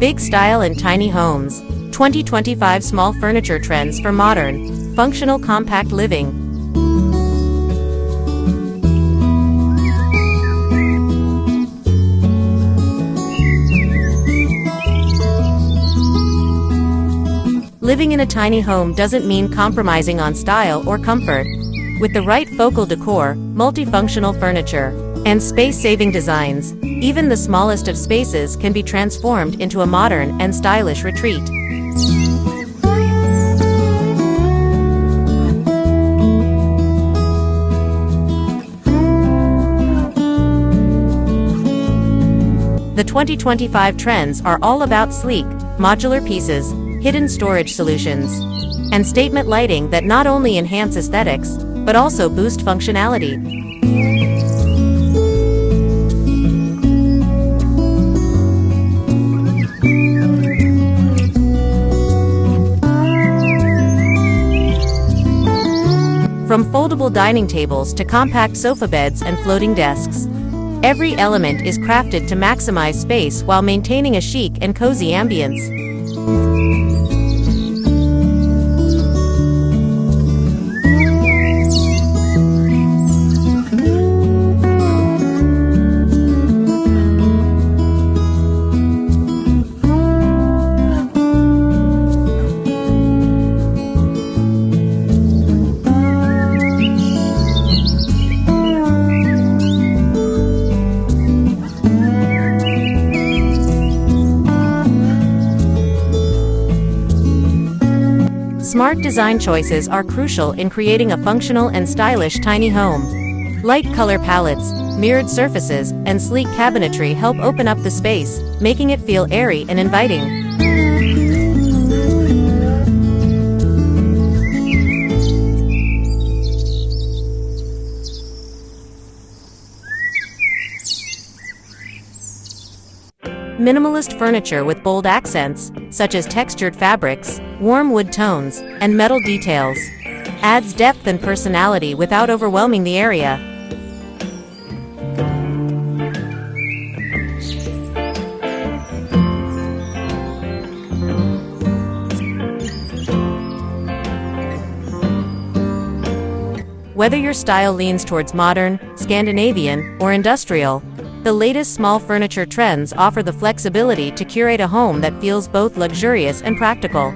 Big style in tiny homes. 2025 small furniture trends for modern, functional compact living. Living in a tiny home doesn't mean compromising on style or comfort. With the right focal decor, multifunctional furniture, and space-saving designs, even the smallest of spaces can be transformed into a modern and stylish retreat. The 2025 trends are all about sleek, modular pieces, hidden storage solutions, and statement lighting that not only enhance aesthetics, but also boost functionality. From foldable dining tables to compact sofa beds and floating desks, every element is crafted to maximize space while maintaining a chic and cozy ambience. Smart design choices are crucial in creating a functional and stylish tiny home. Light color palettes, mirrored surfaces, and sleek cabinetry help open up the space, making it feel airy and inviting. Minimalist furniture with bold accents, such as textured fabrics, warm wood tones, and metal details, adds depth and personality without overwhelming the area. Whether your style leans towards modern, Scandinavian, or industrial, the latest small furniture trends offer the flexibility to curate a home that feels both luxurious and practical.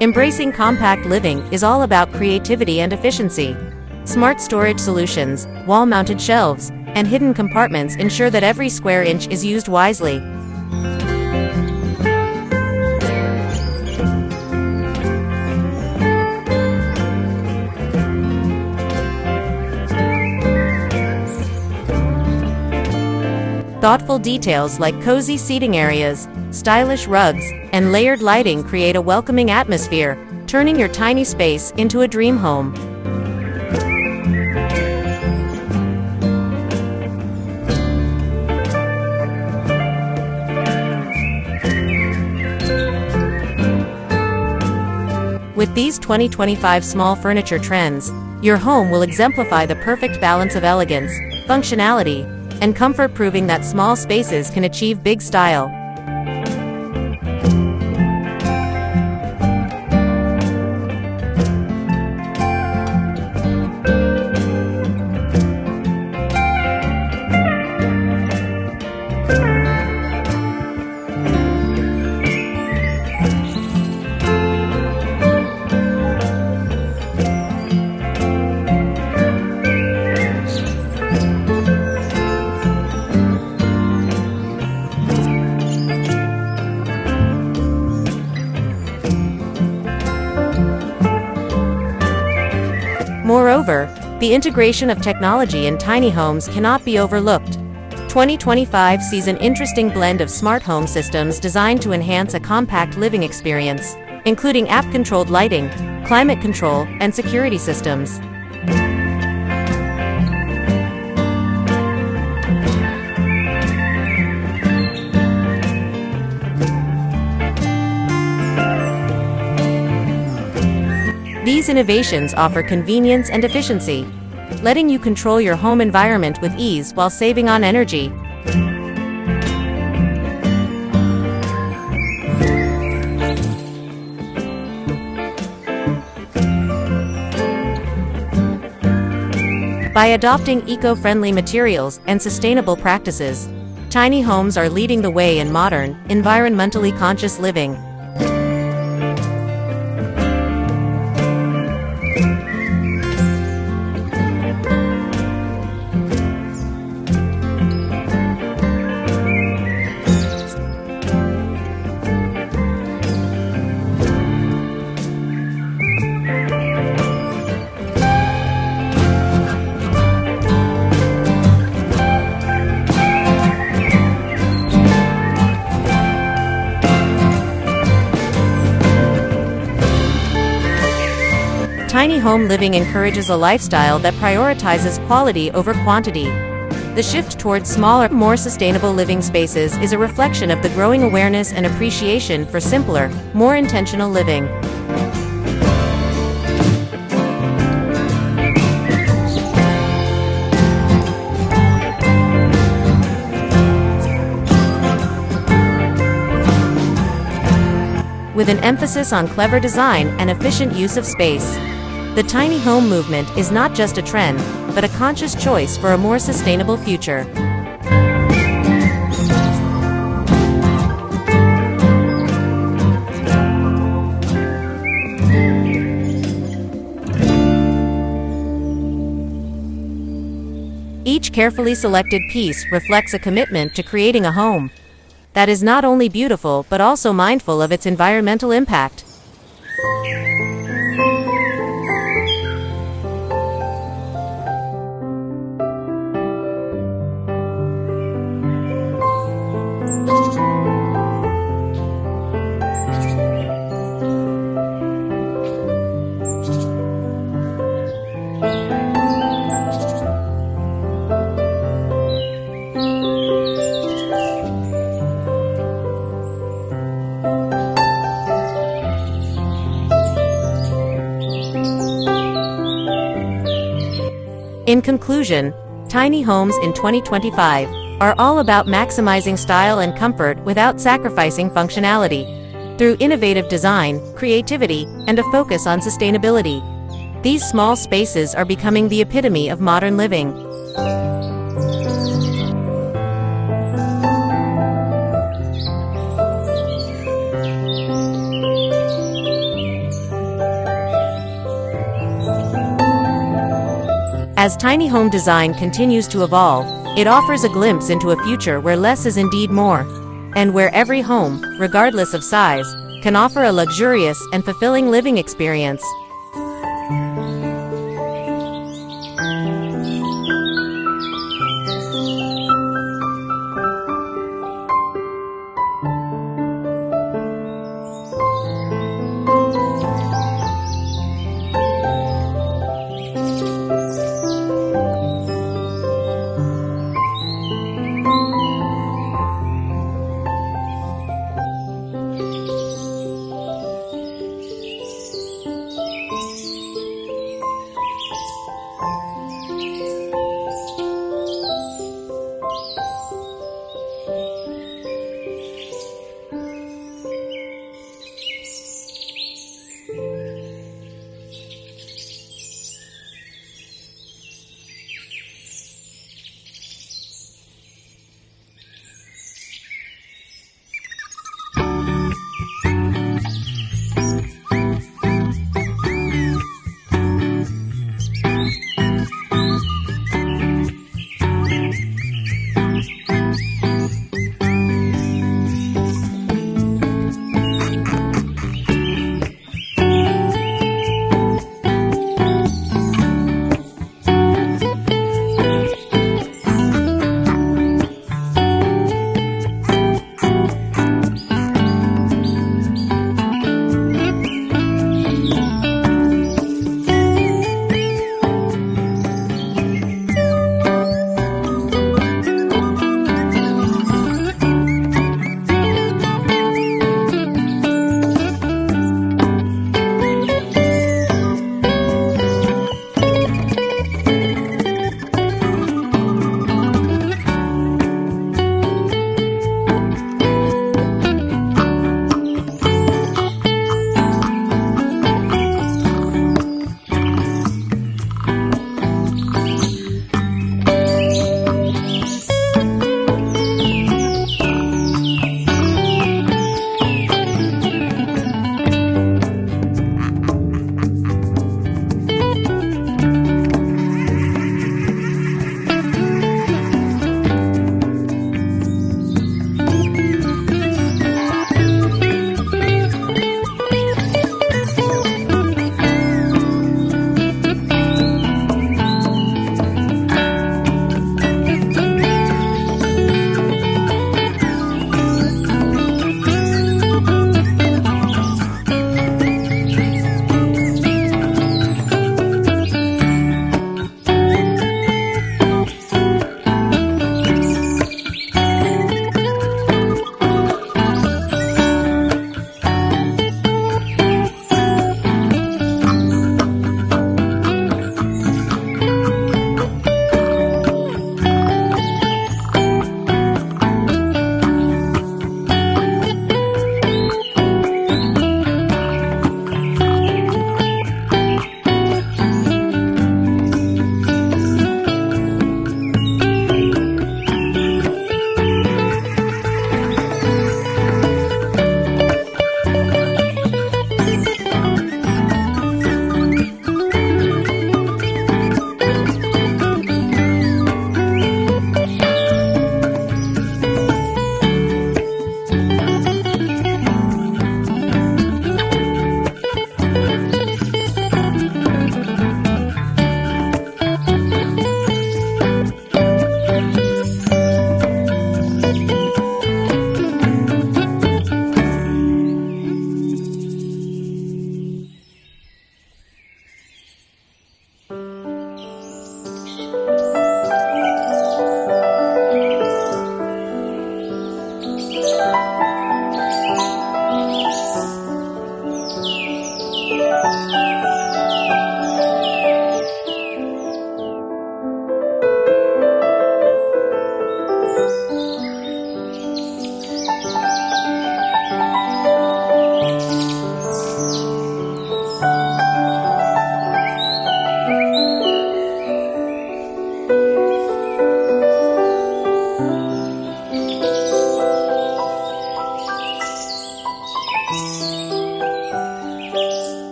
Embracing compact living is all about creativity and efficiency. Smart storage solutions, wall-mounted shelves, and hidden compartments ensure that every square inch is used wisely. Thoughtful details like cozy seating areas, stylish rugs, and layered lighting create a welcoming atmosphere, turning your tiny space into a dream home. With these 2025 small furniture trends, your home will exemplify the perfect balance of elegance, functionality, and comfort, proving that small spaces can achieve big style. Moreover, The integration of technology in tiny homes cannot be overlooked. 2025 sees an interesting blend of smart home systems designed to enhance a compact living experience, including app-controlled lighting, climate control, and security systems. These innovations offer convenience and efficiency, letting you control your home environment with ease while saving on energy. By adopting eco-friendly materials and sustainable practices, tiny homes are leading the way in modern, environmentally conscious living. Tiny home living encourages a lifestyle that prioritizes quality over quantity. The shift towards smaller, more sustainable living spaces is a reflection of the growing awareness and appreciation for simpler, more intentional living. With an emphasis on clever design and efficient use of space, the tiny home movement is not just a trend, but a conscious choice for a more sustainable future. Each carefully selected piece reflects a commitment to creating a home that is not only beautiful but also mindful of its environmental impact. In conclusion, tiny homes in 2025 are all about maximizing style and comfort without sacrificing functionality. Through innovative design, creativity, and a focus on sustainability, these small spaces are becoming the epitome of modern living. As tiny home design continues to evolve, it offers a glimpse into a future where less is indeed more, and where every home, regardless of size, can offer a luxurious and fulfilling living experience.